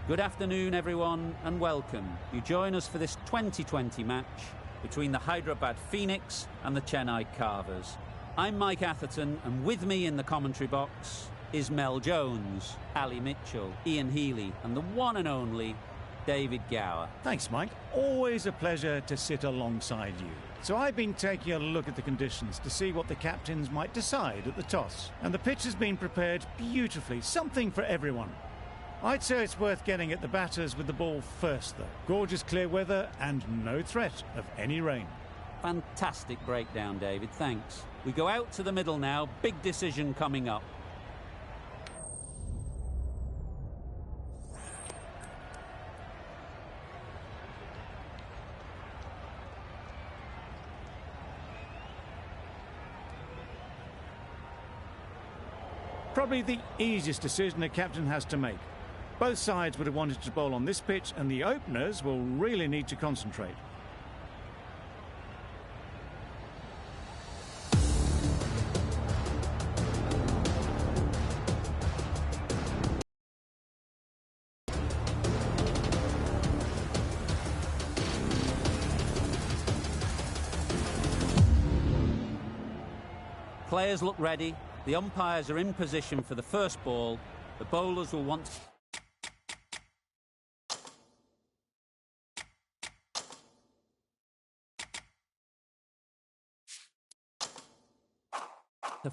Good afternoon, everyone, and welcome. You join us for this 2020 match between the Hyderabad Phoenix and the Chennai Carvers. I'm Mike Atherton, and with me in the commentary box is Mel Jones, Ali Mitchell, Ian Healy, and the one and only David Gower. Thanks, Mike. Always a pleasure to sit alongside you. So I've been taking a look at the conditions to see what the captains might decide at the toss. And the pitch has been prepared beautifully, something for everyone. I'd say it's worth getting at the batters with the ball first, though. Gorgeous clear weather and no threat of any rain. Fantastic breakdown, David, thanks. We go out to the middle now, big decision coming up. Probably the easiest decision a captain has to make. Both sides would have wanted to bowl on this pitch, and the openers will really need to concentrate. Players look ready. The umpires are in position for the first ball. The bowlers will want to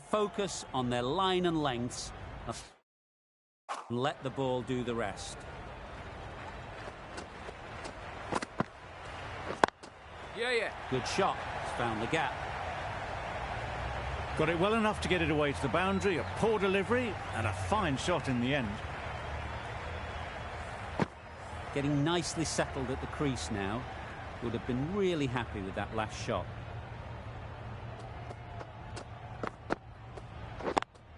focus on their line and lengths and let the ball do the rest. Yeah. Good shot. It's found the gap. Got it well enough to get it away to the boundary, a poor delivery and a fine shot in the end. Getting nicely settled at the crease now. Would have been really happy with that last shot.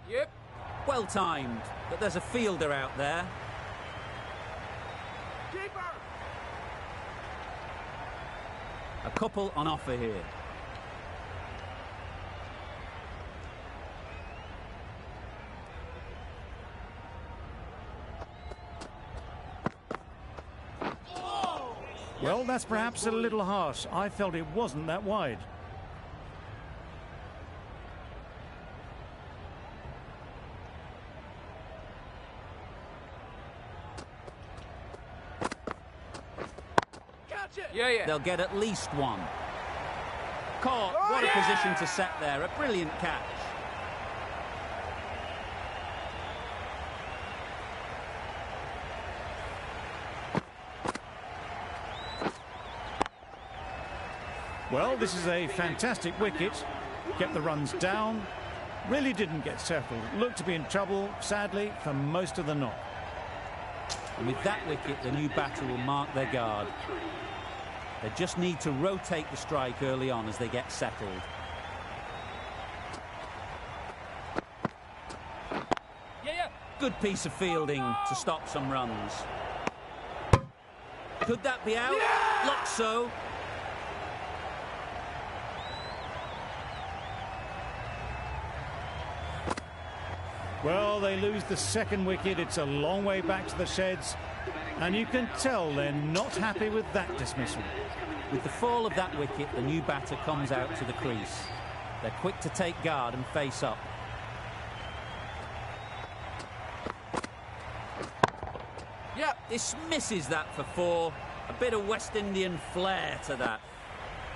Yep. Well timed, but there's a fielder out there. Keeper! A couple on offer here. Well, that's perhaps a little harsh. I felt it wasn't that wide. Catch it! Yeah. They'll get at least one. Caught. What a position to set there. A brilliant catch. Well, this is a fantastic wicket. Kept the runs down. Really didn't get settled. Looked to be in trouble, sadly, for most of the knock. And with that wicket, the new batter will mark their guard. They just need to rotate the strike early on as they get settled. Yeah. Good piece of fielding to stop some runs. Could that be out? Yeah! Looks so. Well, they lose the second wicket. It's a long way back to the sheds. And you can tell they're not happy with that dismissal. With the fall of that wicket, the new batter comes out to the crease. They're quick to take guard and face up. Yeah. This misses that for four. A bit of West Indian flair to that.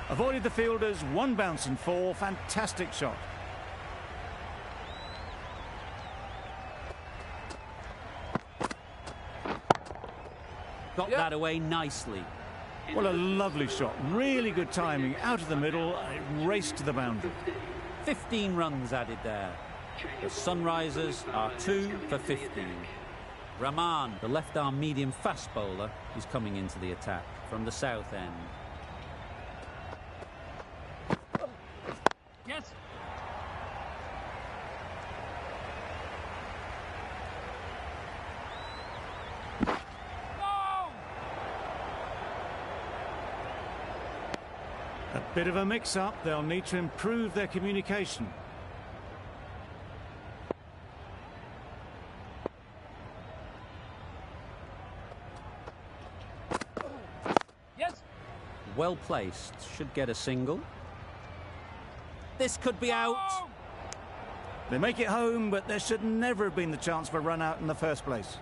Avoided the fielders, one bounce and four. Fantastic shot. Got that away nicely. What a lovely shot. Really good timing. Out of the middle, it raced to the boundary. 15 runs added there. The Sunrisers are 2 for 15. Rahman, the left-arm medium fast bowler, is coming into the attack from the south end. Yes. A bit of a mix-up. They'll need to improve their communication. well placed. Should get a single. This could be out. They make it home, but there should never have been the chance for a run out in the first place.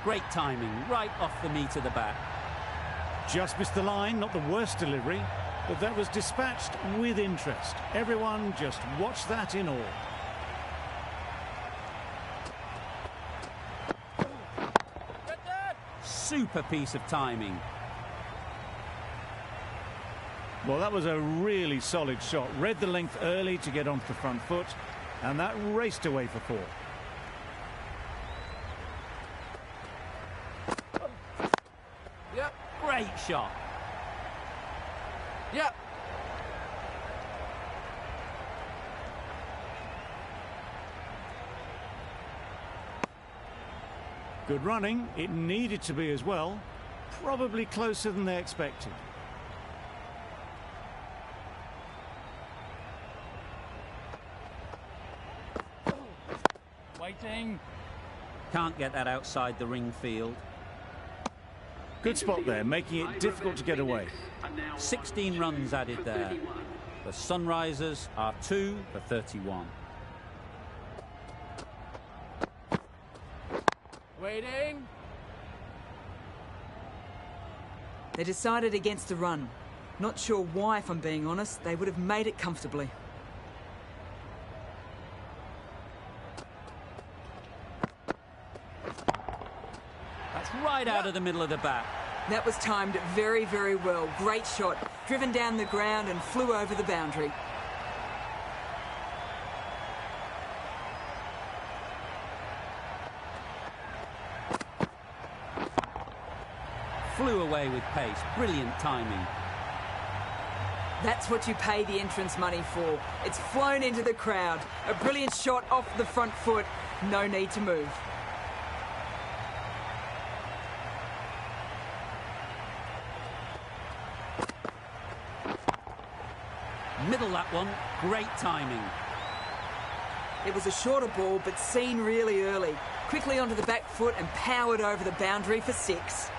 Great timing, right off the meat of the bat. Just missed the line, not the worst delivery, but that was dispatched with interest. Everyone just watched that in awe. Super piece of timing. Well, that was a really solid shot. Read the length early to get onto the front foot, and that raced away for 4. Yep. Great shot. Yep. Good running. It needed to be as well. Probably closer than they expected. Waiting. Can't get that outside the ring field. Good spot there, making it difficult to get away. 16 runs added there. The Sunrisers are 2 for 31. Waiting. They decided against the run. Not sure why, if I'm being honest. They would have made it comfortably. That's right out of the middle of the bat. That was timed very, very well. Great shot. Driven down the ground and flew over the boundary. Flew away with pace. Brilliant timing. That's what you pay the entrance money for. It's flown into the crowd. A brilliant shot off the front foot. No need to move. Middle that one. Great timing. It was a shorter ball, but seen really early. Quickly onto the back foot and powered over the boundary for 6.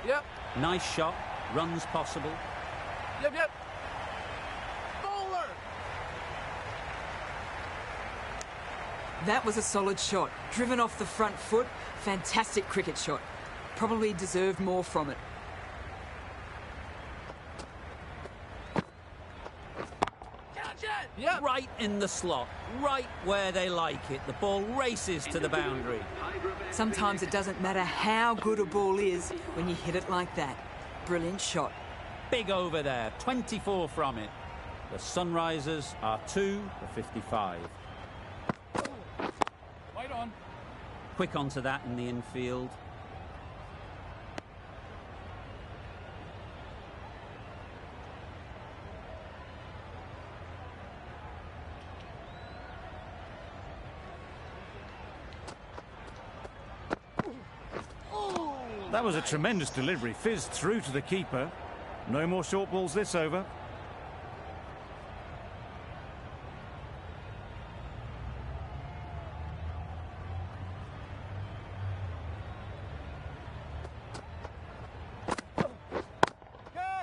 Yep. Nice shot. Runs possible. Yep, yep. Bowler. That was a solid shot. Driven off the front foot. Fantastic cricket shot. Probably deserved more from it. Catch it. Yep. Right in the slot. Right where they like it. The ball races to the boundary. Sometimes it doesn't matter how good a ball is when you hit it like that. Brilliant shot. Big over there. 24 from it. The Sunrisers are 2 for 55. Wait on. Quick onto that in the infield. That was a tremendous delivery. Fizzed through to the keeper. No more short balls this over.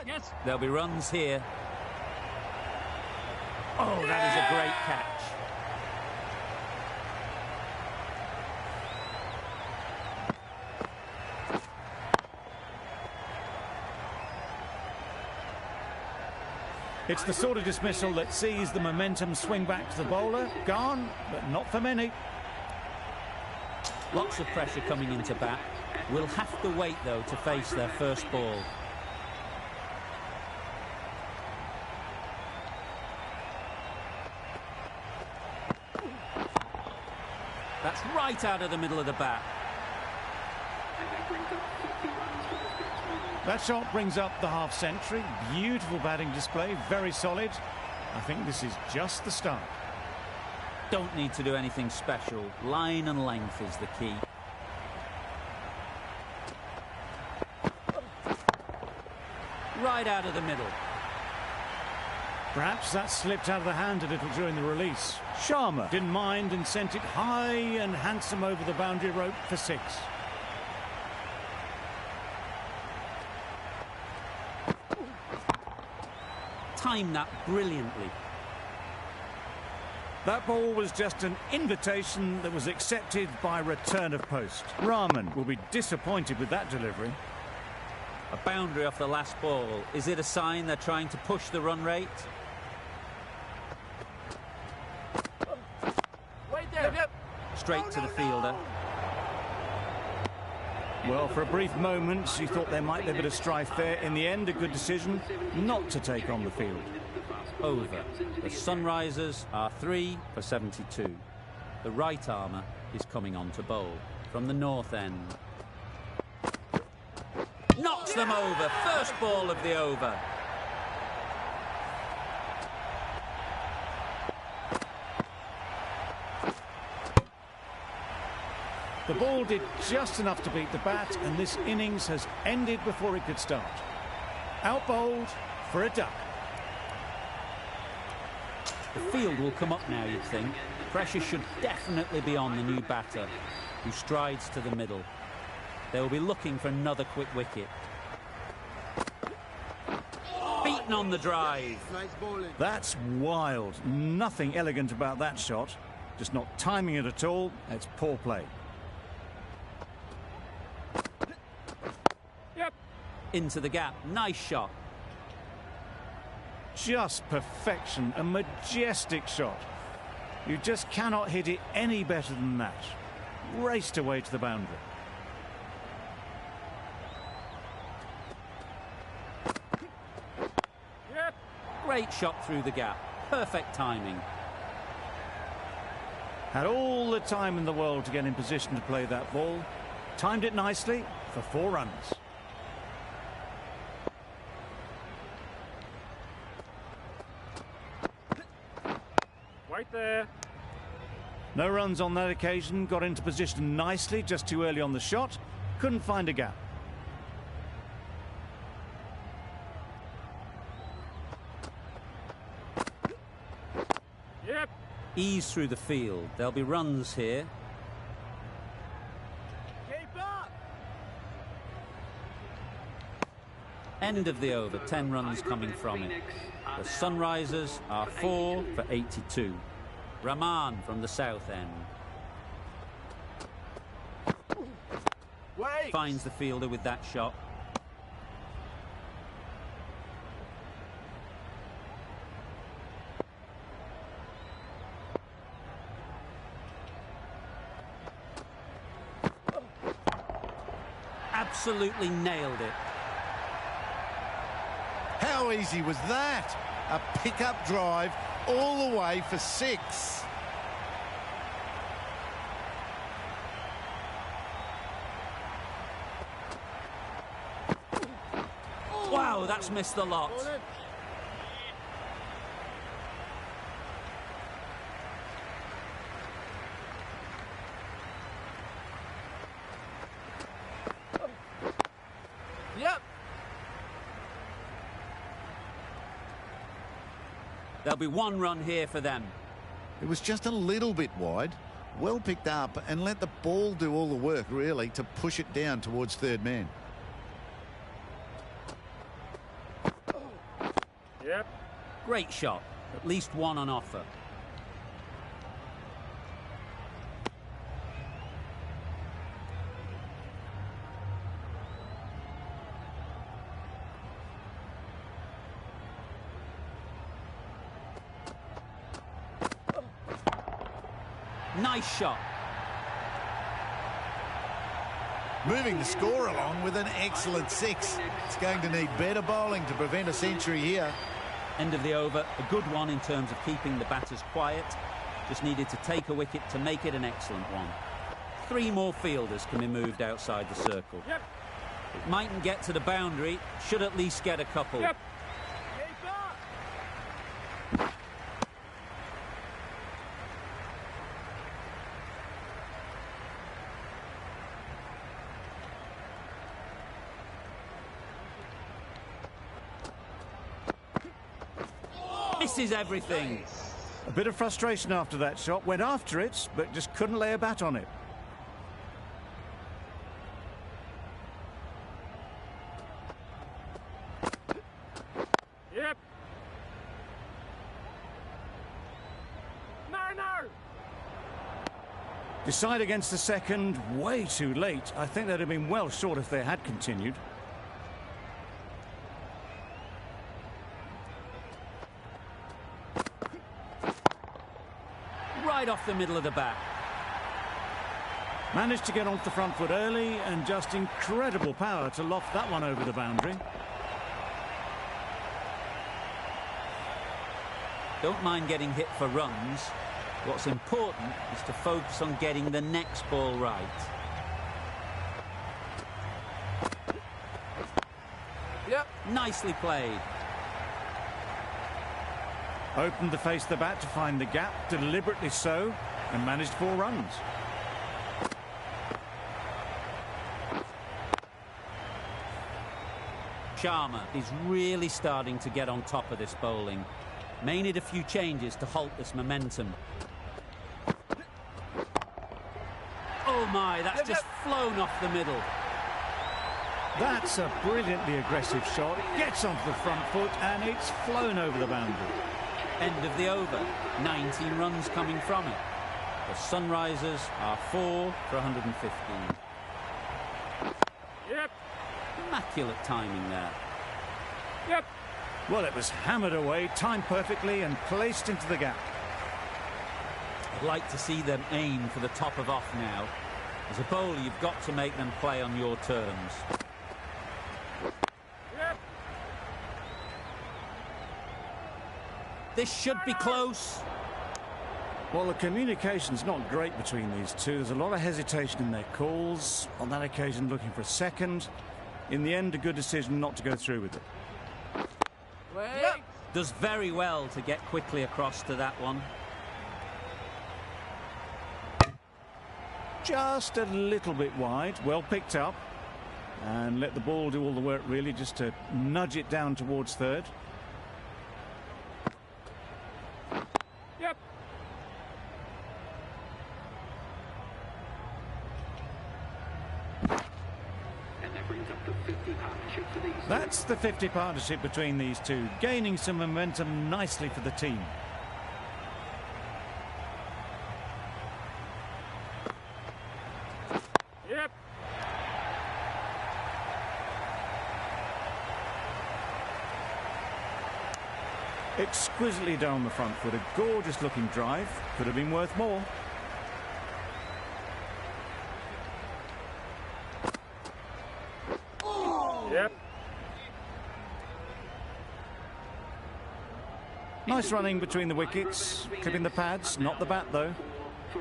Yes. There'll be runs here. Oh, that is a great catch. It's the sort of dismissal that sees the momentum swing back to the bowler. Gone, but not for many. Lots of pressure coming into bat. Will have to wait, though, to face their first ball. That's right out of the middle of the bat. That shot brings up the half-century. Beautiful batting display, very solid. I think this is just the start. Don't need to do anything special. Line and length is the key. right out of the middle. Perhaps that slipped out of the hand a little during the release. Sharma didn't mind and sent it high and handsome over the boundary rope for 6. Timed that brilliantly. That ball was just an invitation that was accepted by return of post. Rahman will be disappointed with that delivery. A boundary off the last ball. Is it a sign they're trying to push the run rate? Wait there. Yep. Straight to the fielder. Well, for a brief moment, you thought there might be a bit of strife there. In the end, a good decision not to take on the field. Over. The Sunrisers are 3 for 72. The right armour is coming on to bowl from the north end. Knocks them over. First ball of the over. The ball did just enough to beat the bat, and this innings has ended before it could start. Out bowled for a duck. The field will come up now, you'd think. Pressure should definitely be on the new batter, who strides to the middle. They will be looking for another quick wicket. Beaten on the drive. That's wild. Nothing elegant about that shot. Just not timing it at all. It's poor play. Yep. Into the gap. Nice shot. Just perfection. A majestic shot. You just cannot hit it any better than that. Raced away to the boundary. Yep. Great shot through the gap. Perfect timing. Had all the time in the world to get in position to play that ball. Timed it nicely for 4 runs. Right there. No runs on that occasion. Got into position nicely, just too early on the shot. Couldn't find a gap. Yep. Ease through the field. There'll be runs here. Keep up. End of the over. 10 runs coming from it. The Sunrisers are 4 for 82. Rahman from the south end. Wait. Finds the fielder with that shot. Absolutely nailed it. How easy was that? A pickup drive all the way for 6. Wow, that's missed the lot. Yep. There'll be 1 run here for them. It was just a little bit wide. Well picked up and let the ball do all the work, really, to push it down towards third man. Yep. Great shot. At least 1 on offer. Nice shot. Moving the score along with an excellent 6. It's going to need better bowling to prevent a century here. End of the over. A good one in terms of keeping the batters quiet. Just needed to take a wicket to make it an excellent one. 3 more fielders can be moved outside the circle. Yep. It mightn't get to the boundary. Should at least get a couple. Yep. Keep up. Misses everything. A bit of frustration after that shot. Went after it, but just couldn't lay a bat on it. Yep. No. Decide against the second, way too late. I think they'd have been well short if they had continued. Right off the middle of the bat. Managed to get onto the front foot early and just incredible power to loft that one over the boundary. Don't mind getting hit for runs. What's important is to focus on getting the next ball right. Yep. Nicely played. Opened to face the bat to find the gap, deliberately so, and managed 4 runs. Sharma is really starting to get on top of this bowling. May need a few changes to halt this momentum. Oh my, that's just flown off the middle. That's a brilliantly aggressive shot. It gets onto the front foot and it's flown over the boundary. End of the over. 19 runs coming from it. The Sunrisers are 4 for 115. Yep. Immaculate timing there. Yep. Well, it was hammered away, timed perfectly and placed into the gap. I'd like to see them aim for the top of off now. As a bowler, you've got to make them play on your terms. Yep. This should be close. Well, the communication's not great between these two. There's a lot of hesitation in their calls. On that occasion, looking for a second. In the end, a good decision not to go through with it. Yep. Does very well to get quickly across to that one. Just a little bit wide, well picked up. And let the ball do all the work, really, just to nudge it down towards third. Yep. That's the 50 partnership between these two, gaining some momentum nicely for the team. Yep. Exquisitely down the front foot, a gorgeous looking drive. Could have been worth more. Yep. Nice running between the wickets, clipping the pads, not the bat though.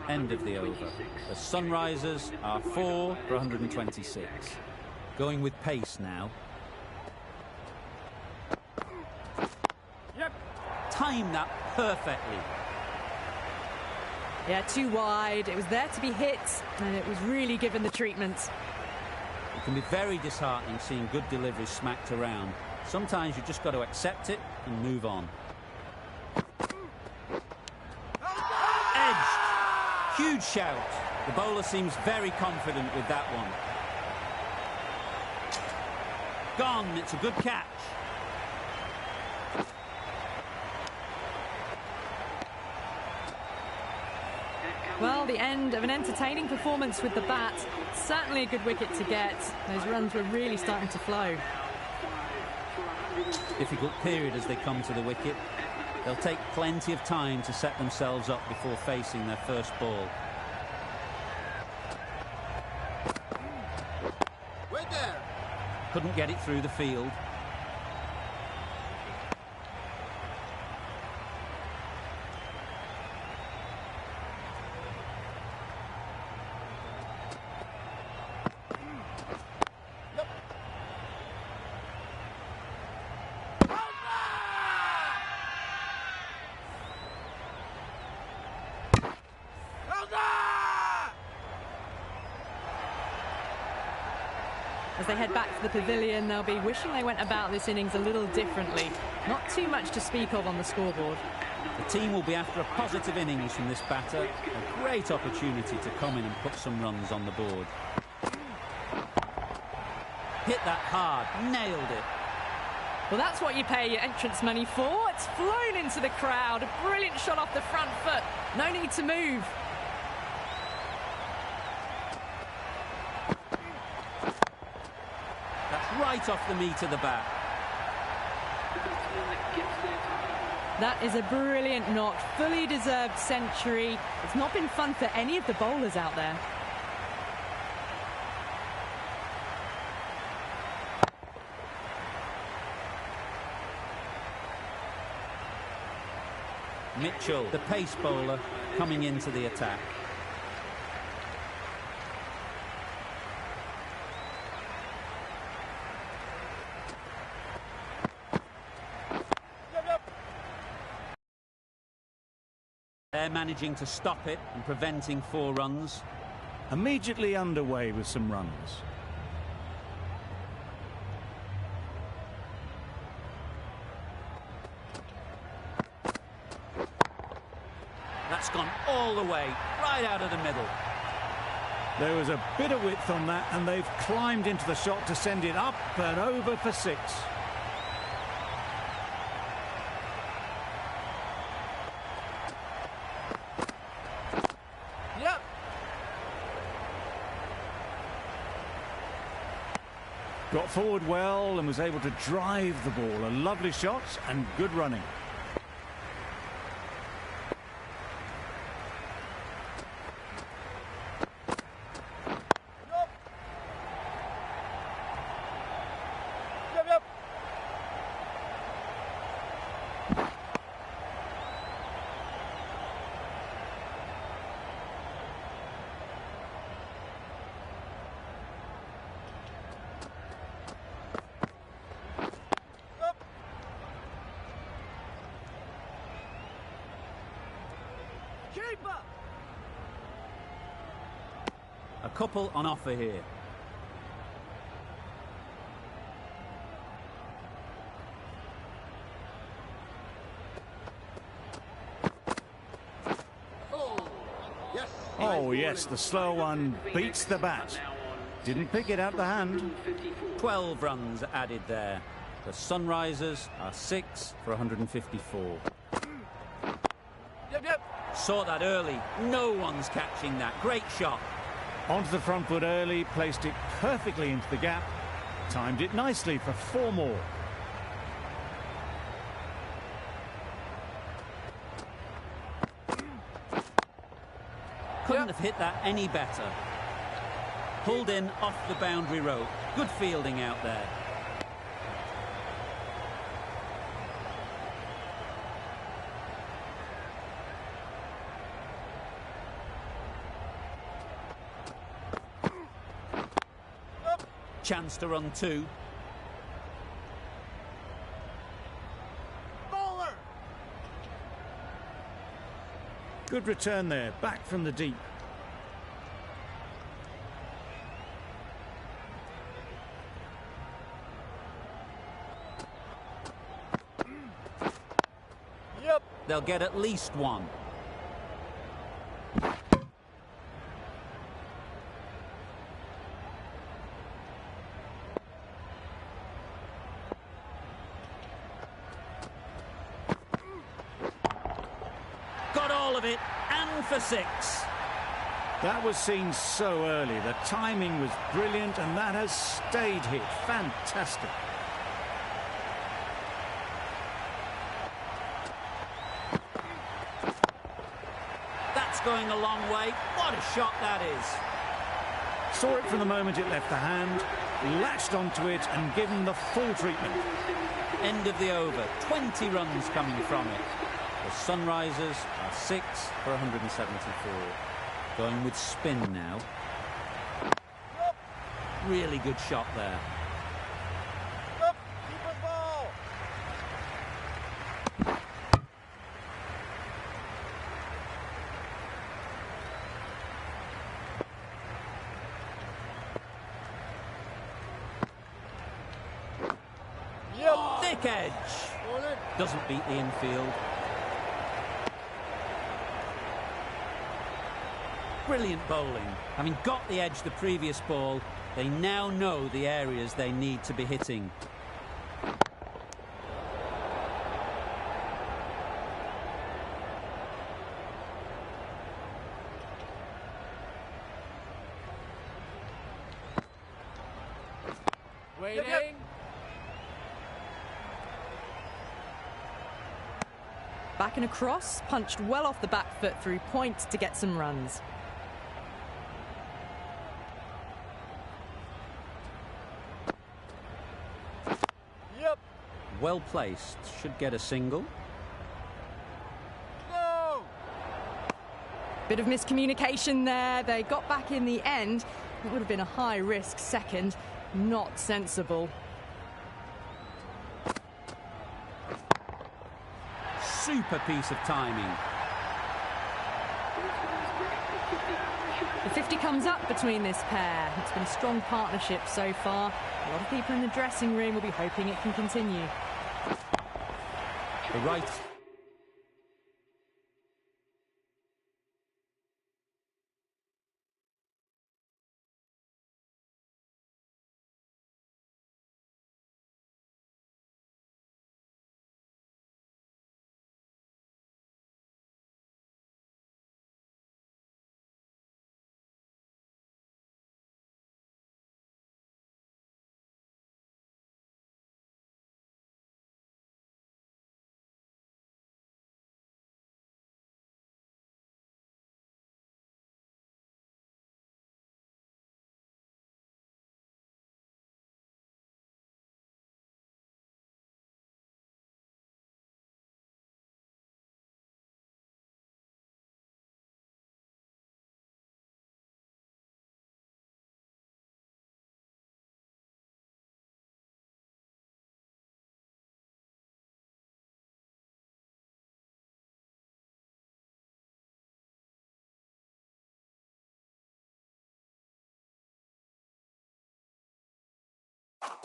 End of the over. The Sunrisers are 4 for 126. Going with pace now. Yep. Time that perfectly. Yeah, too wide. It was there to be hit, and it was really given the treatment. It can be very disheartening seeing good deliveries smacked around. Sometimes you've just got to accept it and move on. Edged. Huge shout. The bowler seems very confident with that one. Gone. It's a good catch. Well, the end of an entertaining performance with the bat. Certainly a good wicket to get. Those runs were really starting to flow. Difficult period as they come to the wicket. They'll take plenty of time to set themselves up before facing their first ball. Wait there. Couldn't get it through the field. As they head back to the pavilion, they'll be wishing they went about this innings a little differently. Not too much to speak of on the scoreboard. The team will be after a positive innings from this batter. A great opportunity to come in and put some runs on the board. Hit that hard, nailed it. Well, that's what you pay your entrance money for. It's flown into the crowd. A brilliant shot off the front foot. No need to move. That's right off the meat of the bat. That is a brilliant knock. Fully deserved century. It's not been fun for any of the bowlers out there. Mitchell, the pace bowler, coming into the attack. They're managing to stop it and preventing 4 runs. Immediately underway with some runs. That's gone all the way, right out of the middle. There was a bit of width on that, and they've climbed into the shot to send it up and over for 6. Yep. Got forward well and was able to drive the ball. A lovely shot and good running. A couple on offer here. Oh, yes, the slow one beats the bat. Didn't pick it out the hand. 12 runs added there. The Sunrisers are 6 for 154. Yep. Saw that early. No one's catching that. Great shot. Onto the front foot early, placed it perfectly into the gap. Timed it nicely for 4 more. Couldn't have hit that any better. Pulled in off the boundary rope. Good fielding out there. Chance to run 2. Bowler. Good return there, back from the deep. Yep. They'll get at least 1. Got all of it, and for 6. That was seen so early. The timing was brilliant, and that has stayed hit. Fantastic. That's going a long way. What a shot that is. Saw it from the moment it left the hand, latched onto it and given the full treatment. End of the over. 20 runs coming from it. The Sunrisers are 6 for 174. Going with spin now. Really good shot there. Yep. Keeper's ball. quick edge. Doesn't beat the infield. Brilliant bowling. Having got the edge the previous ball, they now know the areas they need to be hitting. Waiting. Back and across, punched well off the back foot through point to get some runs. Yep. Well placed. Should get a single. Go. Bit of miscommunication there. They got back in the end. It would have been a high-risk second. Not sensible. Super piece of timing. The 50 comes up between this pair. It's been a strong partnership so far. A lot of people in the dressing room will be hoping it can continue. The right.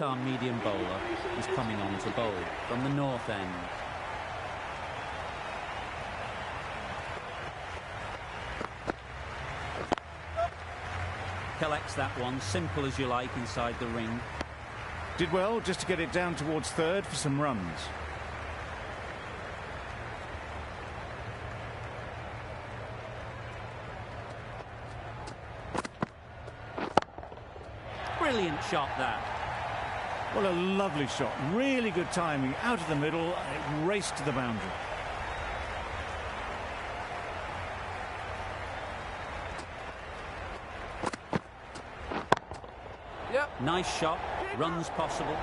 Our medium bowler is coming on to bowl from the north end. Collects that one, simple as you like, inside the ring. Did well just to get it down towards third for some runs. Brilliant shot, that. What a lovely shot. Really good timing. Out of the middle, and it raced to the boundary. Yep. Nice shot. Runs possible.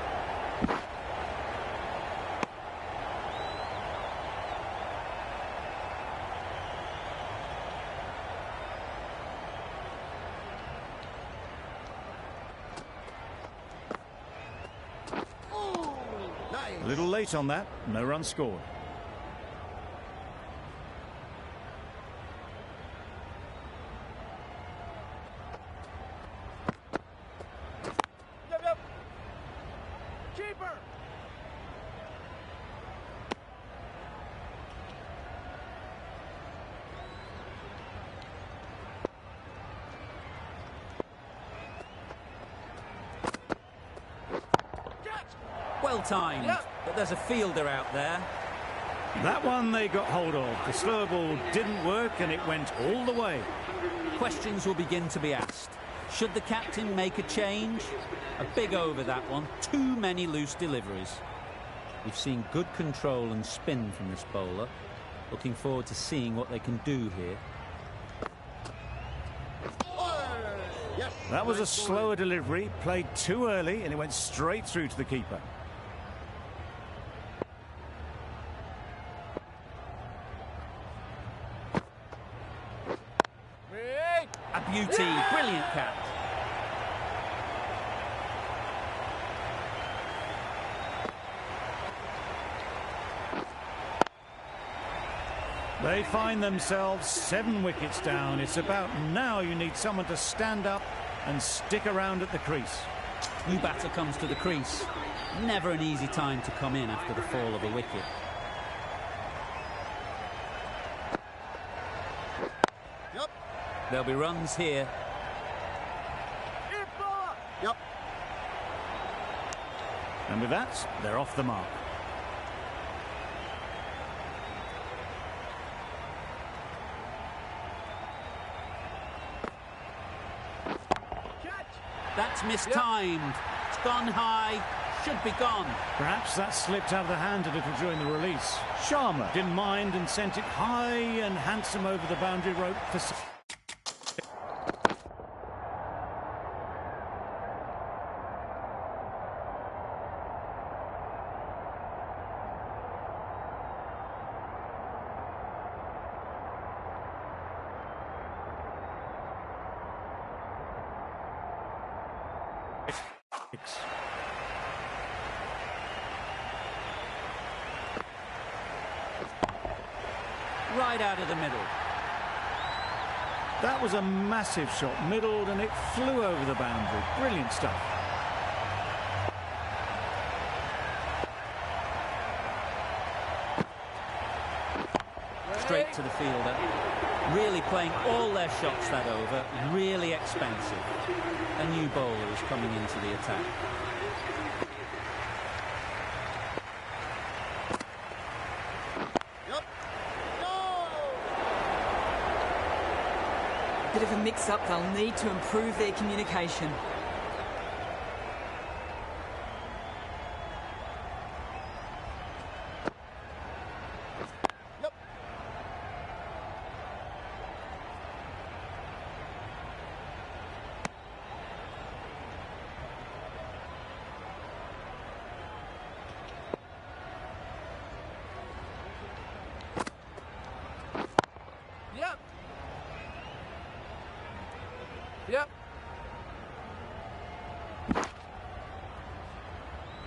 A little late on that. No run scored. Yep. Keeper. Well timed, but there's a fielder out there. That one they got hold of. The slow ball didn't work and it went all the way. Questions will begin to be asked. Should the captain make a change? A big over, that one. Too many loose deliveries. We've seen good control and spin from this bowler. Looking forward to seeing what they can do here. That was a slower delivery, played too early, and it went straight through to the keeper. A beauty, brilliant catch. They find themselves 7 wickets down. It's about now you need someone to stand up and stick around at the crease. New batter comes to the crease. Never an easy time to come in after the fall of a wicket. Yep. There'll be runs here. Yep. And with that, they're off the mark. That's mistimed. It's gone high. Should be gone. Perhaps that slipped out of the hand a little during the release. Sharma didn't mind and sent it high and handsome over the boundary rope for... Right out of the middle. That was a massive shot, middled, and it flew over the boundary. Brilliant stuff. Straight to the fielder. Really playing all their shots that over. Really expensive. A new bowler is coming into the attack. Bit of a mix-up, they'll need to improve their communication. Yep. Yep. Yep.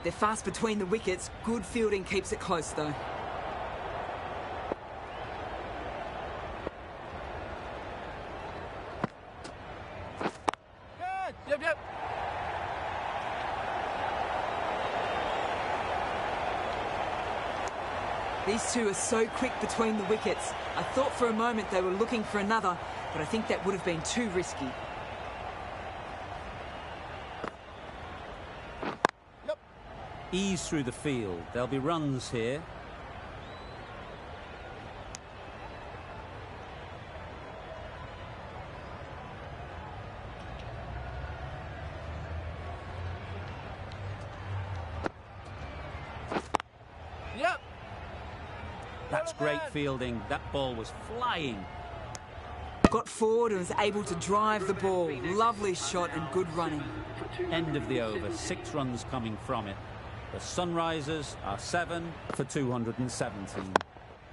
They're fast between the wickets. Good fielding keeps it close, though. Good. Yep, yep. These two are so quick between the wickets. I thought for a moment they were looking for another, but I think that would have been too risky. Ease through the field. There'll be runs here. Yep. That's great fielding. That ball was flying. Got forward and was able to drive the ball. Lovely shot and good running. End of the over. 6 runs coming from it. The Sunrisers are 7 for 217.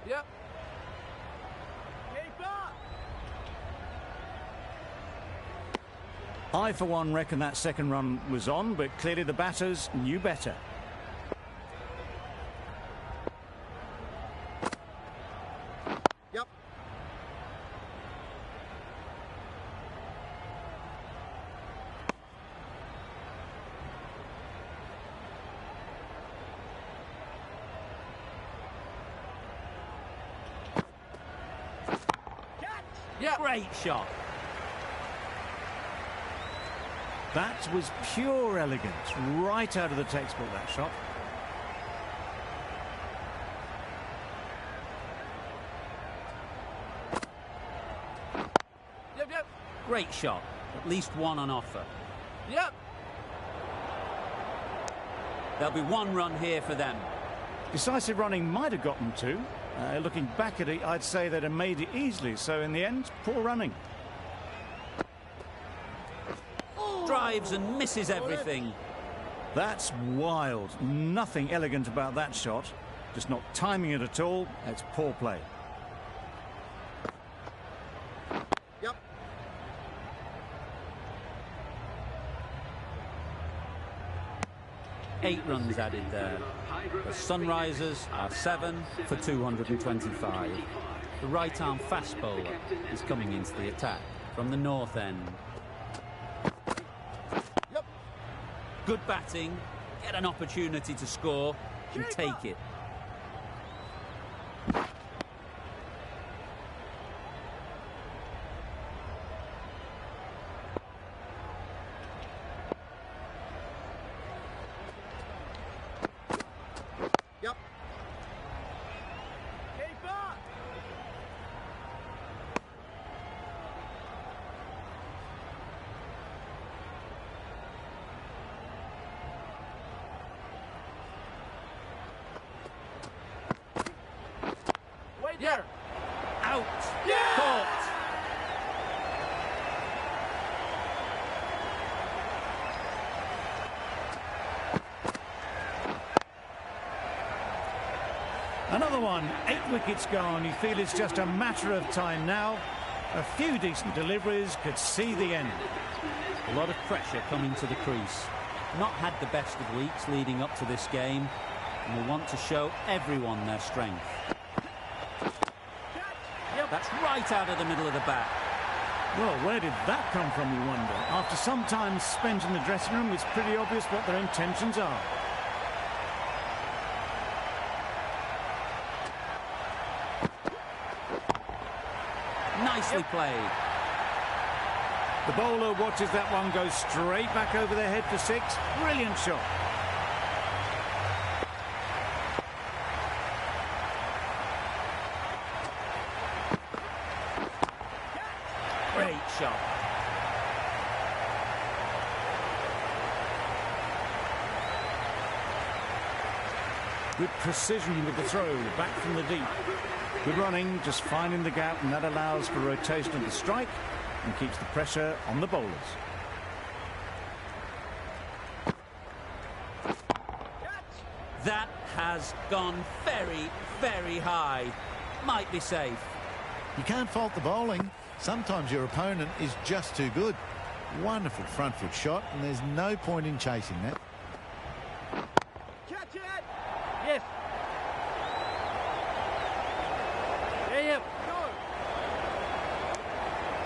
Yep. Keep up. I, for one, reckon that second run was on, but clearly the batters knew better. Yep. Yep. Great shot. That was pure elegance, right out of the textbook, that shot. Yep, yep. Great shot. At least one on offer. Yep. There'll be 1 run here for them. Decisive running might have gotten 2. Looking back at it, I'd say they'd have made it easily. So in the end, poor running. Drives and misses everything. That's wild. Nothing elegant about that shot. Just not timing it at all. It's poor play. Yep. Eight runs added there. The Sunrisers are 7 for 225. The right-arm fast bowler is coming into the attack from the north end. Good batting, get an opportunity to score and take it. Yep. Wait there. Out. Yeah! Caught. Another one, 8 wickets gone. You feel it's just a matter of time now. A few decent deliveries could see the end. A lot of pressure coming to the crease. Not had the best of weeks leading up to this game, and will want to show everyone their strength. That's right out of the middle of the bat. Well, where did that come from, you wonder? After some time spent in the dressing room, it's pretty obvious what their intentions are. Nicely played. The bowler watches that one go straight back over their head for 6. Brilliant shot. Great shot. Good precision with the throw, back from the deep. Good running, just finding the gap, and that allows for rotation of the strike and keeps the pressure on the bowlers. That has gone very, very high. Might be safe. You can't fault the bowling. Sometimes your opponent is just too good. Wonderful front foot shot, and there's no point in chasing that. Catch it! Yes. Yeah, good.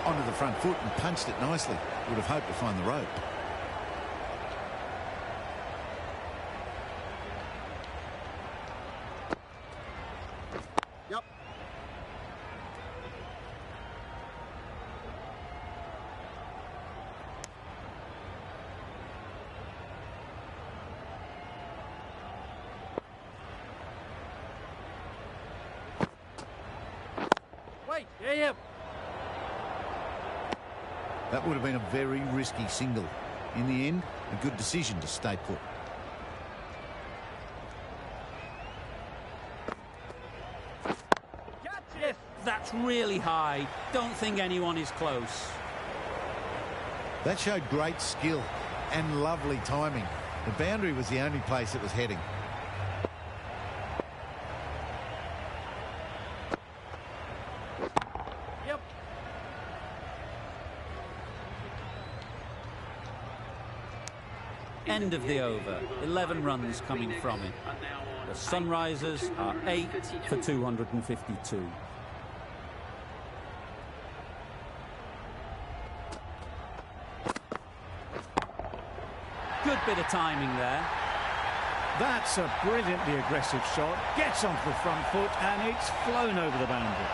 Onto the front foot and punched it nicely. Would have hoped to find the rope. Yep. Wait, yeah. That would have been a very risky single. In the end, a good decision to stay put. Catch it! That's really high. Don't think anyone is close. That showed great skill and lovely timing. The boundary was the only place it was heading. Yep. End of the over. 11 runs coming from it. The Sunrisers are 8 for 252. Good bit of timing there. That's a brilliantly aggressive shot. Gets onto the front foot, and it's flown over the boundary.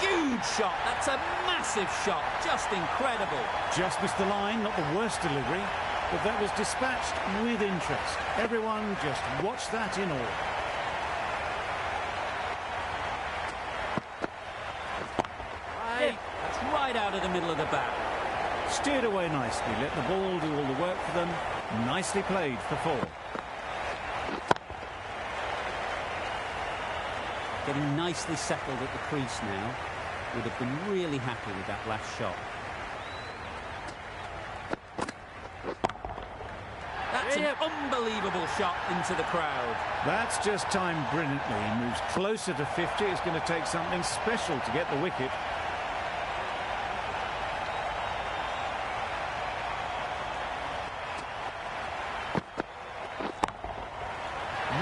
Huge shot. That's a massive shot. Just incredible. Just missed the line, not the worst delivery, but that was dispatched with interest. Everyone just watched that in awe. That's right out of the middle of the bat. Steered away nicely, let the ball do all the work for them. Nicely played for 4. Getting nicely settled at the crease now. Would have been really happy with that last shot. That's an unbelievable shot into the crowd. That's just timed brilliantly. He moves closer to 50. It's going to take something special to get the wicket.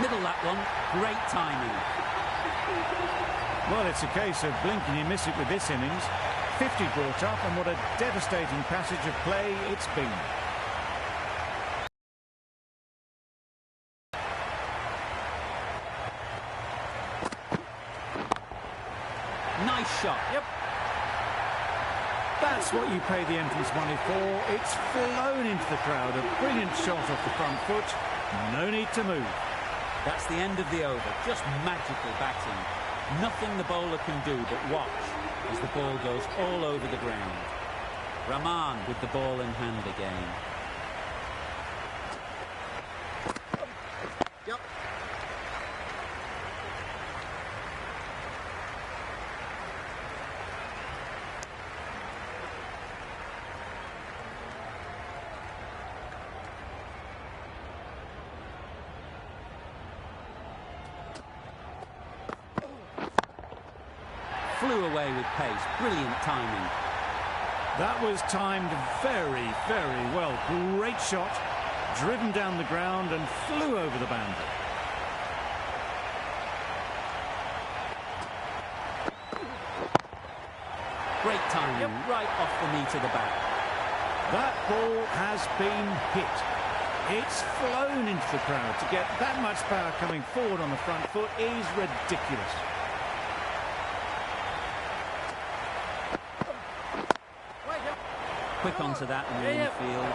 Middle that one. Great timing. Well, it's a case of blink and you miss it with this innings. 50 brought up, and what a devastating passage of play it's been. Nice shot. Yep. That's what you pay the entrance money for. It's flown into the crowd. A brilliant shot off the front foot. No need to move. That's the end of the over. Just magical batting. Nothing the bowler can do but watch as the ball goes all over the ground. Rahman with the ball in hand again. Yep. Flew away with pace. Brilliant timing. That was timed very, very well. Great shot. Driven down the ground and flew over the boundary. Great timing. Right off the knee to the bat. That ball has been hit. It's flown into the crowd. To get that much power coming forward on the front foot is ridiculous. Quick onto that and in the field.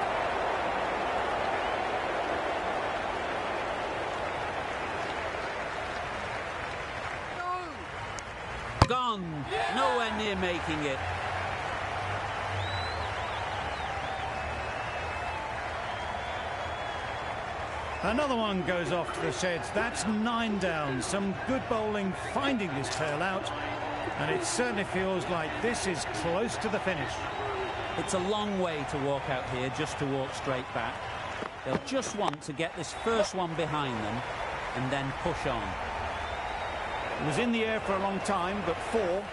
Gone. Nowhere near making it. Another one goes off to the sheds. That's 9 down. Some good bowling finding this tail out. And it certainly feels like this is close to the finish. It's a long way to walk out here just to walk straight back. They'll just want to get this first one behind them and then push on. It was in the air for a long time, but 4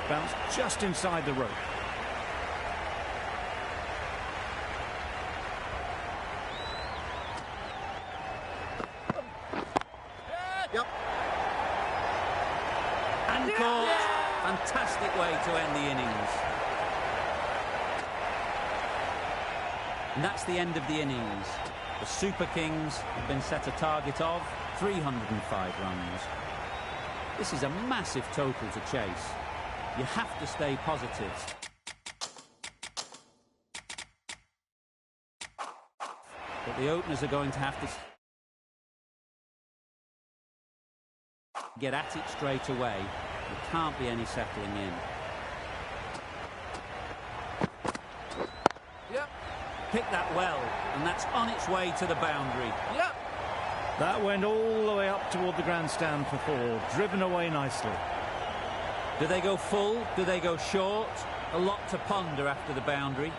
bounced just inside the rope. Yep. And caught. Fantastic way to end the innings. And that's the end of the innings. The Super Kings have been set a target of 305 runs. This is a massive total to chase. You have to stay positive. But the openers are going to have to get at it straight away. There can't be any settling in. Yep. Picked that well, and that's on its way to the boundary. Yep. That went all the way up toward the grandstand for 4, driven away nicely. Do they go full? Do they go short? A lot to ponder after the boundary.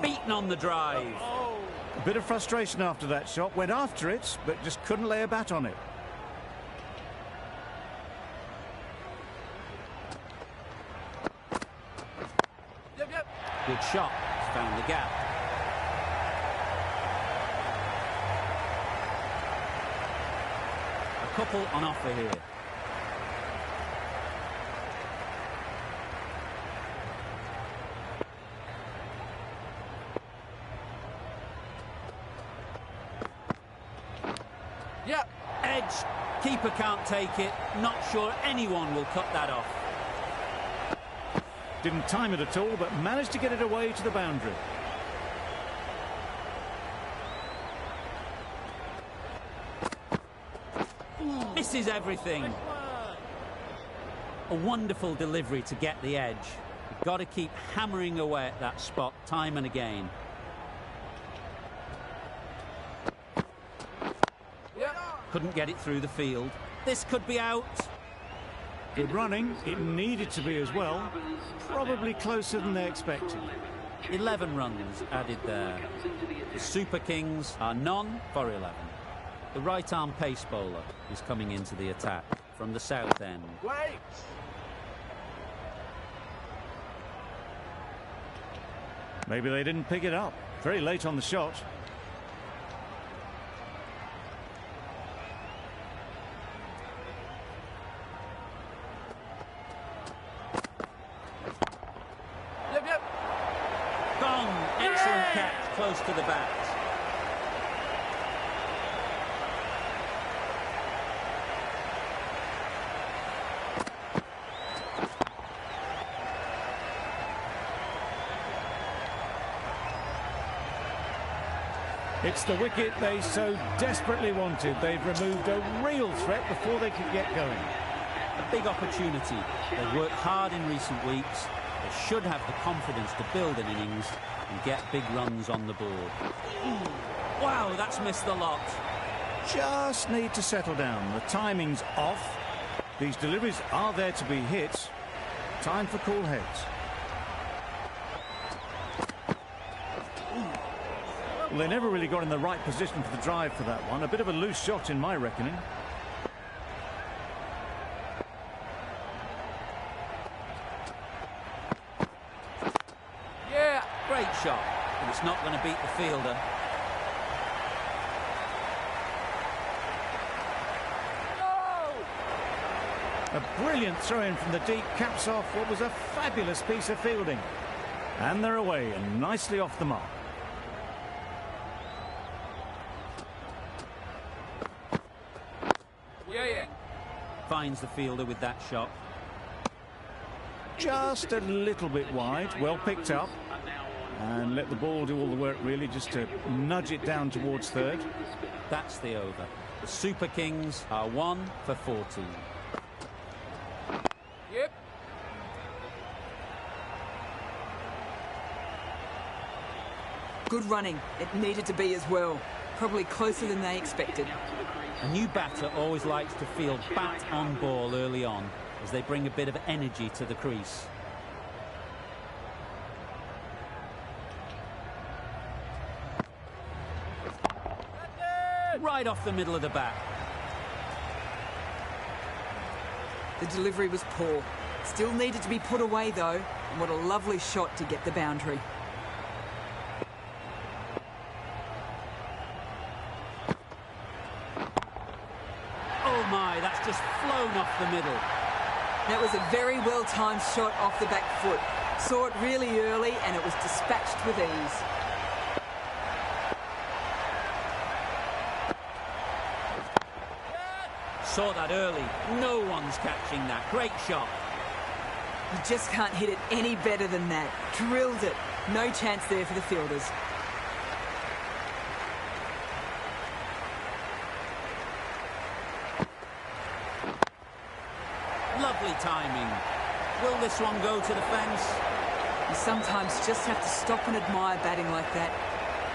Beaten on the drive. A bit of frustration after that shot. Went after it, but just couldn't lay a bat on it. Yep. Yep. Good shot. He's found the gap. A couple on offer here. Yep. Edge. Keeper can't take it. Not sure anyone will cut that off. Didn't time it at all, but managed to get it away to the boundary. Misses everything. A wonderful delivery to get the edge. You've got to keep hammering away at that spot time and again. Yep. Couldn't get it through the field. This could be out. Good running. It needed to be as well. Probably closer than they expected. 11 runs added there. The Super Kings are none for 11. The right-arm pace bowler is coming into the attack from the south end. Wait. Maybe they didn't pick it up. Very late on the shot. catch close to the bat. It's the wicket they so desperately wanted. They've removed a real threat before they could get going. A big opportunity. They've worked hard in recent weeks. They should have the confidence to build an innings and get big runs on the board. Wow, that's missed the lot. Just need to settle down. The timing's off. These deliveries are there to be hit. Time for cool heads. Well, they never really got in the right position for the drive for that one. A bit of a loose shot in my reckoning. Yeah, great shot, but it's not going to beat the fielder. A brilliant throw-in from the deep caps off what was a fabulous piece of fielding. And they're away and nicely off the mark. Finds the fielder with that shot. Just a little bit wide, well picked up. And let the ball do all the work really, just to nudge it down towards third. That's the over. The Super Kings are 1 for 14. Yep. Good running. It needed to be as well. Probably closer than they expected. A new batter always likes to feel bat on ball early on, as they bring a bit of energy to the crease. Right off the middle of the bat. The delivery was poor. Still needed to be put away though. And what a lovely shot to get the boundary. Oh my, that's just flown off the middle. That was a very well-timed shot off the back foot. Saw it really early and it was dispatched with ease. Saw that early. No one's catching that. Great shot. You just can't hit it any better than that. Drilled it. No chance there for the fielders. Lovely timing. Will this one go to the fence? You sometimes just have to stop and admire batting like that.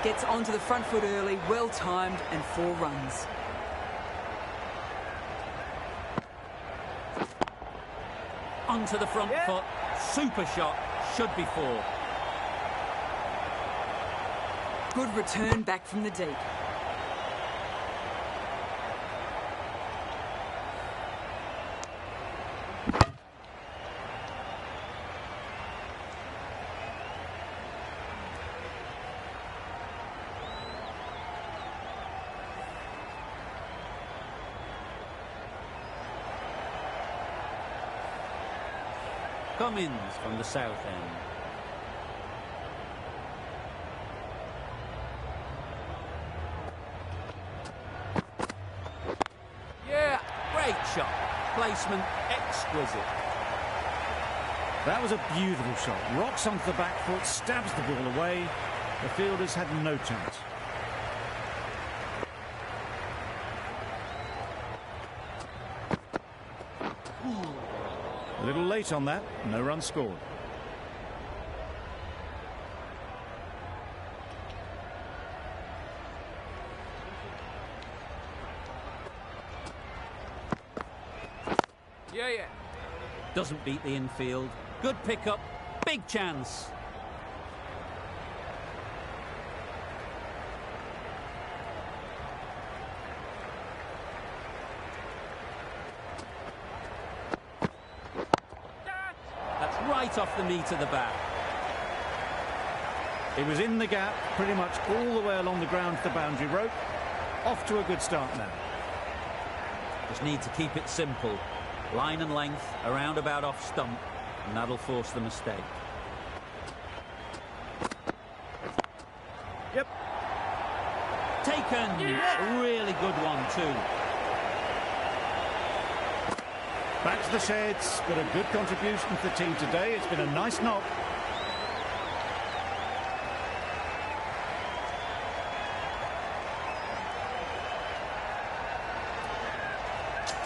Gets onto the front foot early, well-timed, and 4 runs. Onto the front foot. Super shot. Should be 4. Good return back from the deep. Cummins from the south end. Yeah, great shot. Placement exquisite. That was a beautiful shot. Rocks onto the back foot, stabs the ball away. The fielders had no chance. A little late on that, no run scored. Yeah. Doesn't beat the infield. Good pickup. Big chance. Right off the meat of the bat. It was in the gap, pretty much all the way along the ground to the boundary rope. Off to a good start now. Just need to keep it simple. Line and length, around about off stump, and that'll force the mistake. Yep. Taken. A really good one too. Back to the sheds, but a good contribution to the team today. It's been a nice knock.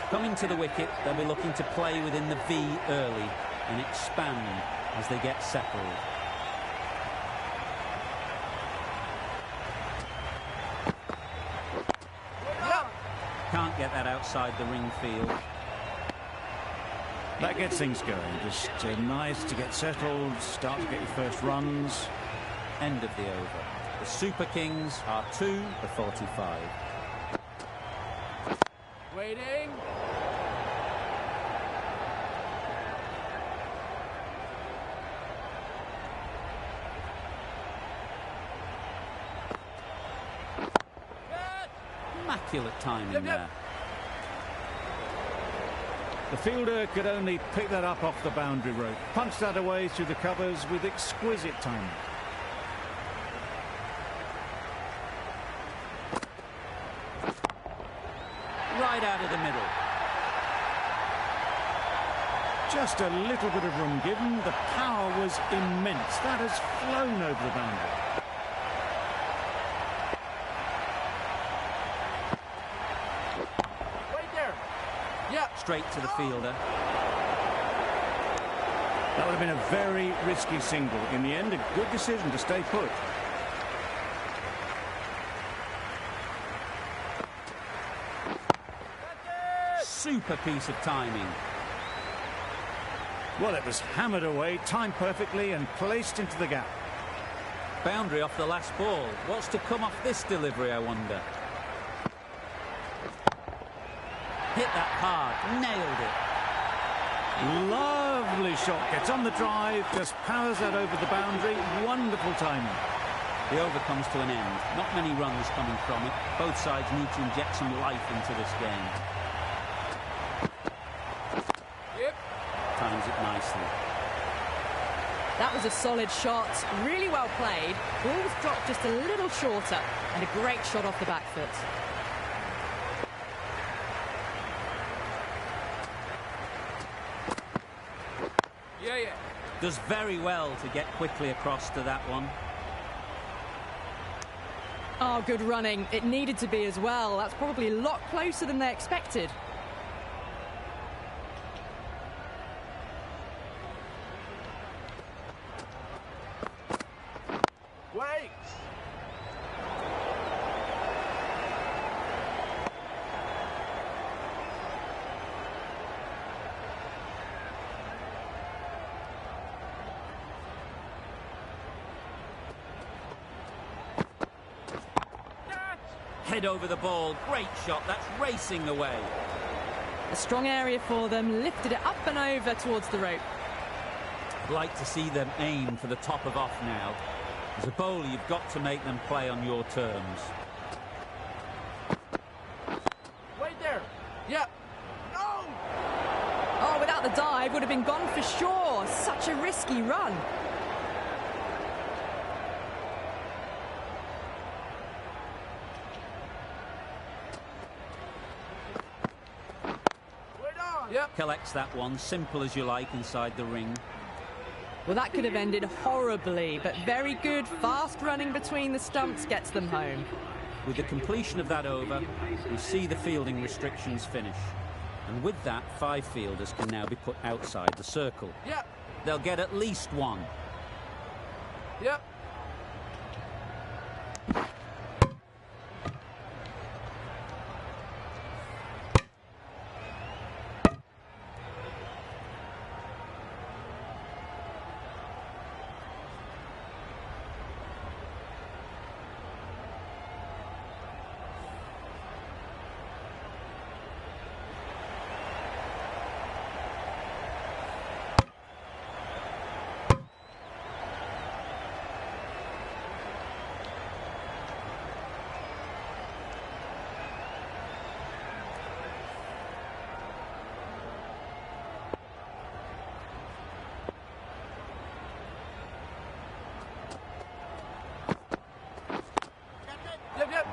Coming to the wicket, they'll be looking to play within the V early and expand as they get settled. Can't get that outside the ring field. That gets things going. Just nice to get settled, start to get your first runs. End of the over. The Super Kings are 2 for 45. Waiting. Immaculate timing there. The fielder could only pick that up off the boundary rope. Punched that away through the covers with exquisite timing. Right out of the middle. Just a little bit of room given. The power was immense. That has flown over the boundary. Straight to the fielder. That would have been a very risky single. In the end, a good decision to stay put. Super piece of timing. Well, it was hammered away, timed perfectly and placed into the gap. Boundary off the last ball. What's to come off this delivery, I wonder? Hit that hard, nailed it. Lovely shot, gets on the drive, just powers that over the boundary. Wonderful timing. The over comes to an end. Not many runs coming from it. Both sides need to inject some life into this game. Yep. Times it nicely. That was a solid shot, really well played. Ball was dropped just a little shorter, and a great shot off the back foot. Does very well to get quickly across to that one. Oh, good running. It needed to be as well. That's probably a lot closer than they expected. Wait. Head over the ball, great shot, that's racing away. A strong area for them, lifted it up and over towards the rope. I'd like to see them aim for the top of off now. As a bowler, you've got to make them play on your terms. Wait there. Yep. No! Oh, without the dive, would have been gone for sure. Such a risky run. Yep. Collects that one, simple as you like, inside the ring. Well, that could have ended horribly, but very good, fast running between the stumps gets them home. With the completion of that over, we see the fielding restrictions finish. And with that, 5 fielders can now be put outside the circle. Yep. They'll get at least one. Yep.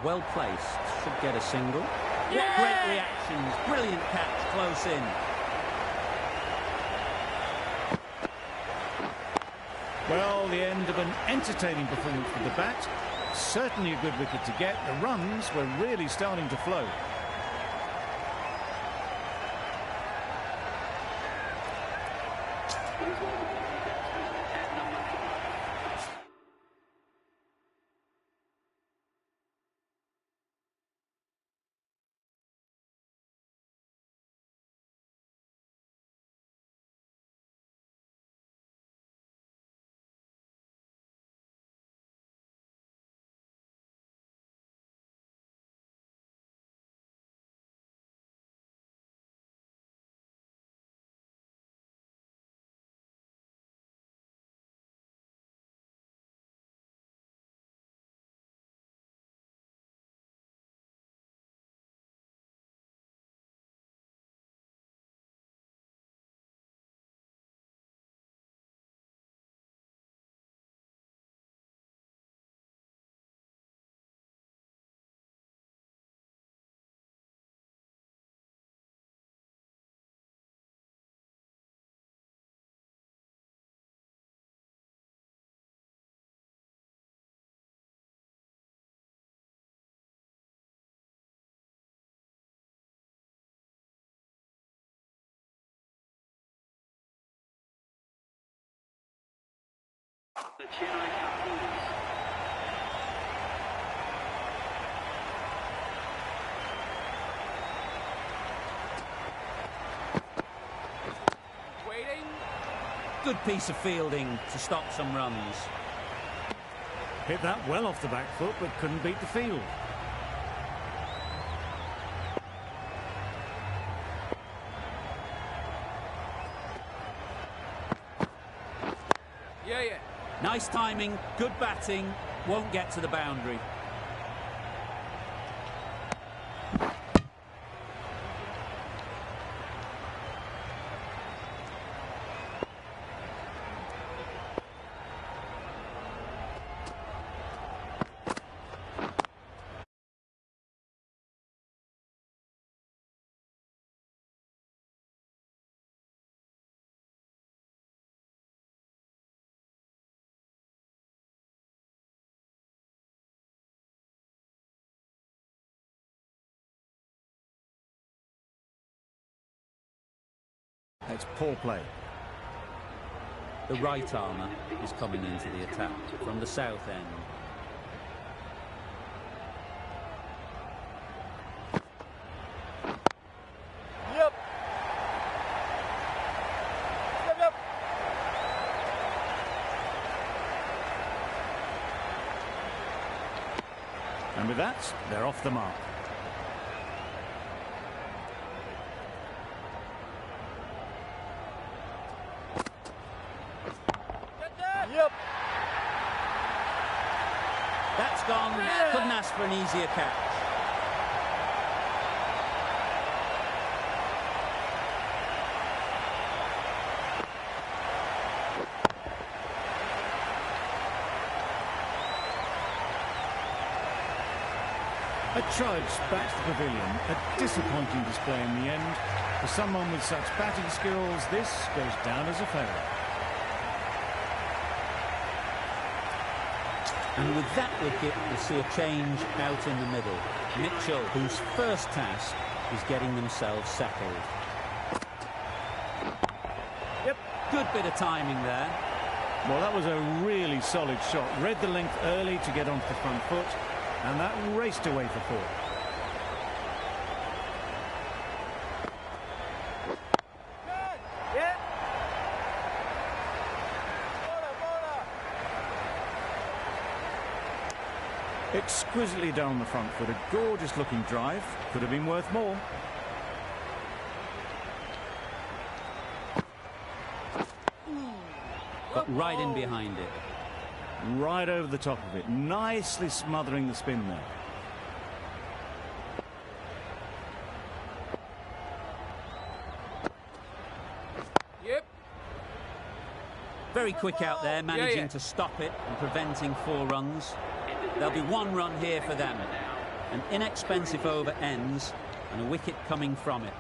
well placed. Should get a single. Yeah! Great reactions. Brilliant catch close in. Well, the end of an entertaining performance with the bat. Certainly a good wicket to get. The runs were really starting to flow. The Chennai Carnivores. Waiting. Good piece of fielding to stop some runs. Hit that well off the back foot, but couldn't beat the field. Yeah. Nice timing, good batting, won't get to the boundary. It's poor play. The right armour is coming into the attack from the south end. Yep. And with that, they're off the mark. Yep. That's gone. Couldn't ask for an easier catch. A trudge back to the pavilion. A disappointing display in the end. For someone with such batting skills, this goes down as a failure. And with that wicket, we'll see a change out in the middle. Mitchell, whose first task is getting themselves settled. Yep. Good bit of timing there. Well, that was a really solid shot. Read the length early to get onto the front foot, and that raced away for four. Yeah. Exquisitely down the front foot. A gorgeous looking drive. Could have been worth more. Got right in behind it. Right over the top of it. Nicely smothering the spin there. Yep. Very quick out there, managing Yeah. to stop it and preventing 4 runs. There'll be 1 run here for them. An inexpensive over ends and a wicket coming from it.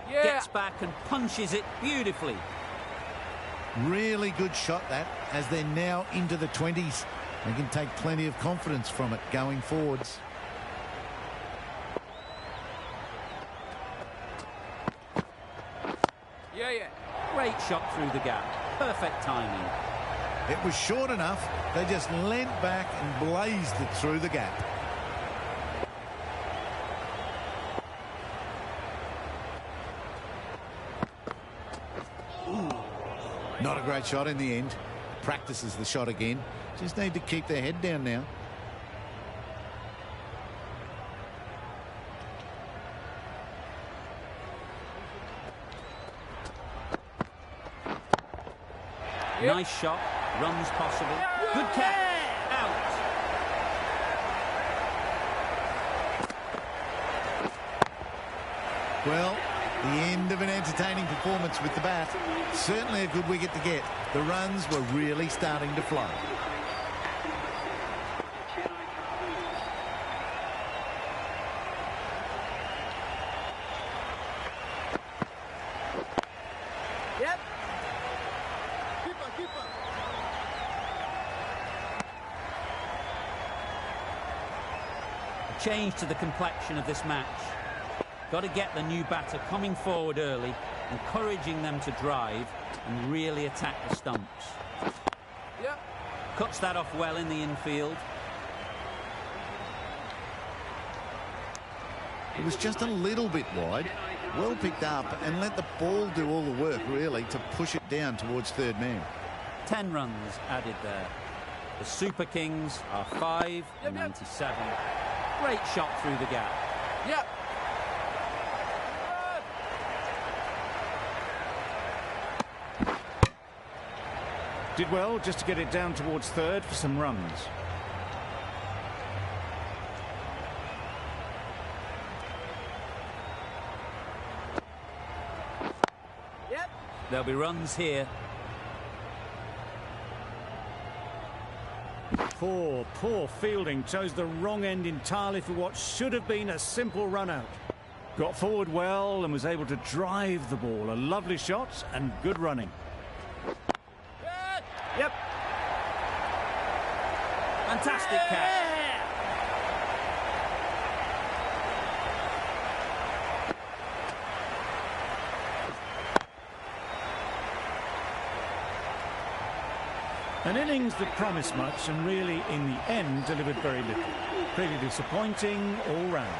Yeah. Gets back and punches it beautifully. Really good shot that, as they're now into the 20s. They can take plenty of confidence from it going forwards. Yeah, yeah. Great shot through the gap. Perfect timing. It was short enough. They just leant back and blazed it through the gap. Not a great shot in the end. Practices the shot again. Just need to keep their head down now. Yep. Nice shot. Runs possible. Good catch. Out. Well, the end of an entertaining performance with the bat. Certainly a good wicket to get. The runs were really starting to flow. Yep. A change to the complexion of this match. Got to get the new batter coming forward early, encouraging them to drive and really attack the stumps. Yep. Cuts that off well in the infield. It was just a little bit wide. Well picked up and let the ball do all the work, really, to push it down towards third man. 10 runs added there. The Super Kings are 5 and 97. Great shot through the gap. Yep. Did well just to get it down towards third for some runs. Yep. There'll be runs here. Poor fielding. Chose the wrong end entirely for what should have been a simple run out. Got forward well and was able to drive the ball. A lovely shot and good running. Yep. Fantastic catch. An innings that promised much and really, in the end, delivered very little. Pretty disappointing all round.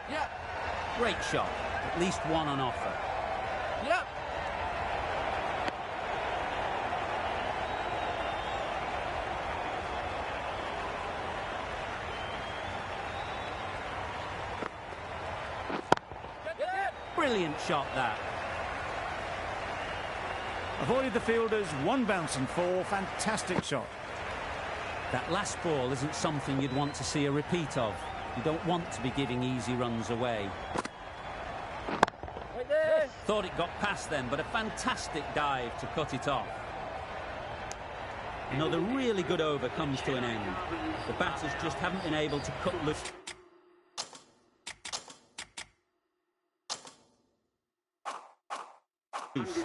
Yep. Great shot. At least one on offer. Yep. Brilliant shot that. Avoided the fielders, one bounce and four. Fantastic shot. That last ball isn't something you'd want to see a repeat of. You don't want to be giving easy runs away. Right there. Thought it got past them, but a fantastic dive to cut it off. Another really good over comes to an end. The batters just haven't been able to cut loose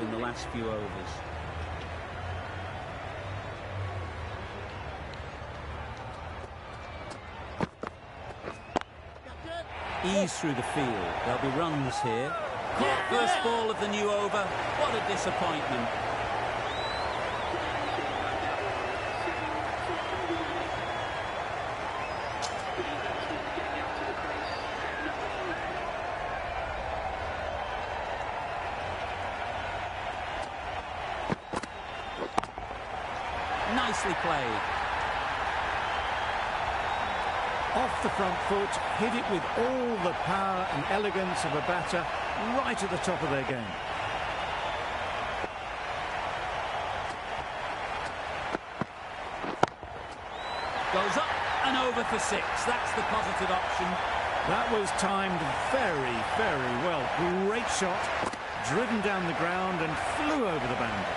in the last few overs. Ease through the field. There'll be runs here. Caught first ball of the new over. What a disappointment. Nicely played. Off the front foot, hit it with all the power and elegance of a batter right at the top of their game. Goes up. and over for 6. That's the positive option. That was timed very, very well. Great shot, driven down the ground and flew over the boundary.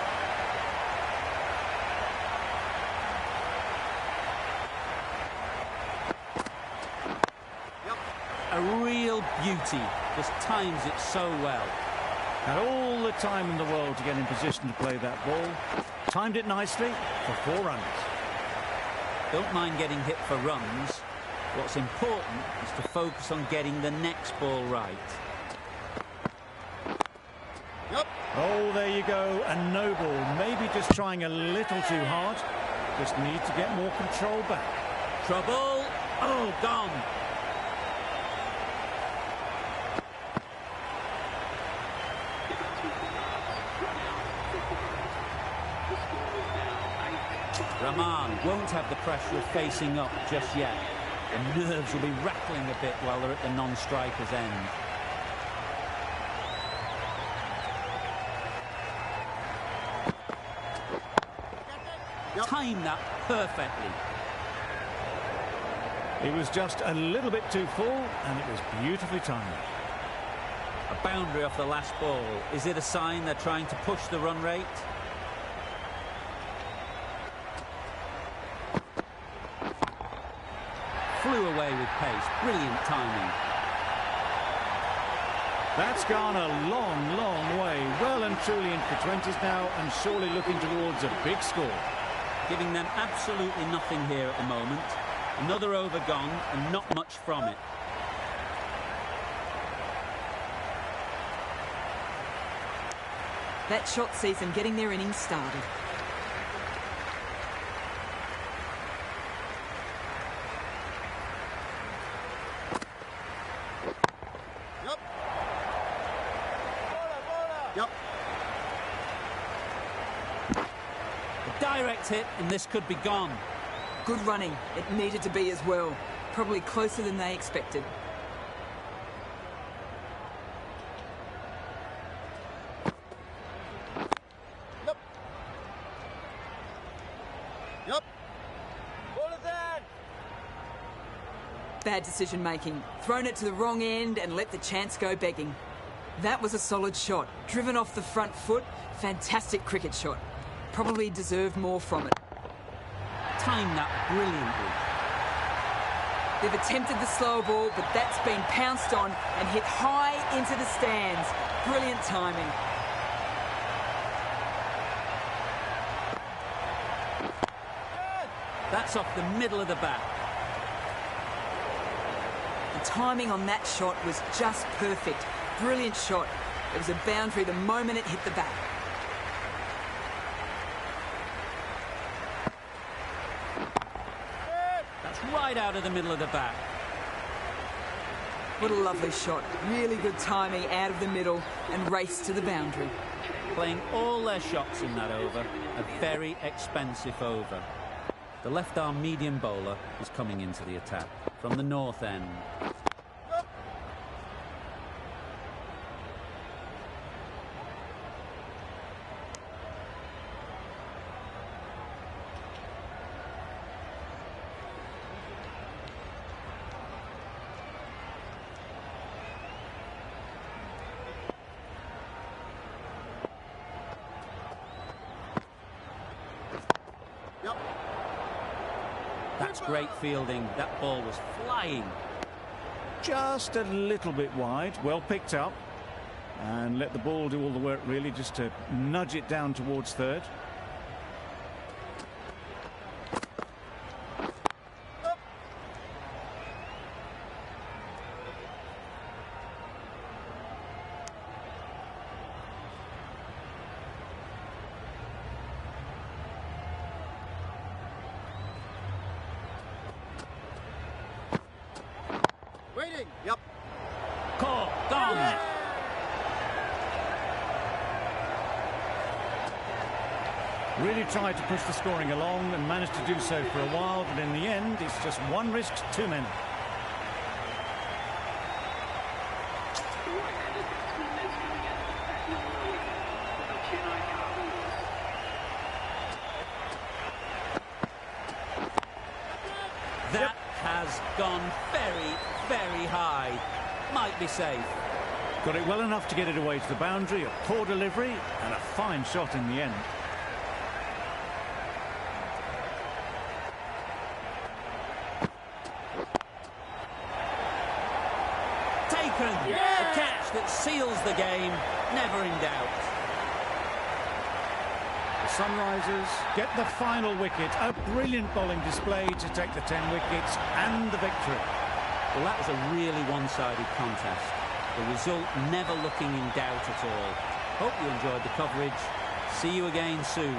A real beauty. Just times it so well. Had all the time in the world to get in position to play that ball. Timed it nicely for 4 runs. Don't mind getting hit for runs. What's important is to focus on getting the next ball right. Oh, there you go. A no ball. Maybe just trying a little too hard. Just need to get more control back. Trouble. Oh, gone. Rahman won't have the pressure of facing up just yet. The nerves will be rattling a bit while they're at the non-striker's end. Timed that perfectly. It was just a little bit too full, and it was beautifully timed. A boundary off the last ball. Is it a sign they're trying to push the run rate? Flew away with pace. Brilliant timing. That's gone a long, long way. Well and truly into the 20s now, and surely looking towards a big score. Giving them absolutely nothing here at the moment. Another over gone, and not much from it. That shot sees them getting their innings started. Direct hit, and this could be gone. Good running. It needed to be as well. Probably closer than they expected. Bad decision making. Thrown it to the wrong end and let the chance go begging. That was a solid shot. Driven off the front foot. Fantastic cricket shot. Probably deserved more from it. Timed that brilliantly. They've attempted the slow ball, but that's been pounced on and hit high into the stands. Brilliant timing. That's off the middle of the bat. The timing on that shot was just perfect. Brilliant shot. It was a boundary the moment it hit the bat. Right out of the middle of the bat. What a lovely shot. Really good timing out of the middle and race to the boundary. Playing all their shots in that over. A very expensive over. The left-arm medium bowler is coming into the attack from the north end. That's great fielding. That ball was flying. Just a little bit wide. Well picked up. And let the ball do all the work, really, just to nudge it down towards third. Waiting. Yep. Caught. Gone. Really tried to push the scoring along and managed to do so for a while, but in the end, it's just one risk too many. That That's gone very, very high. Might be safe. Got it well enough to get it away to the boundary, a poor delivery and a fine shot in the end. Taken! Yeah! A catch that seals the game, never in doubt. The Sunrisers get the final wicket. A brilliant bowling display to take the 10 wickets and the victory. Well, that was a really one-sided contest. The result never looking in doubt at all. Hope you enjoyed the coverage. See you again soon.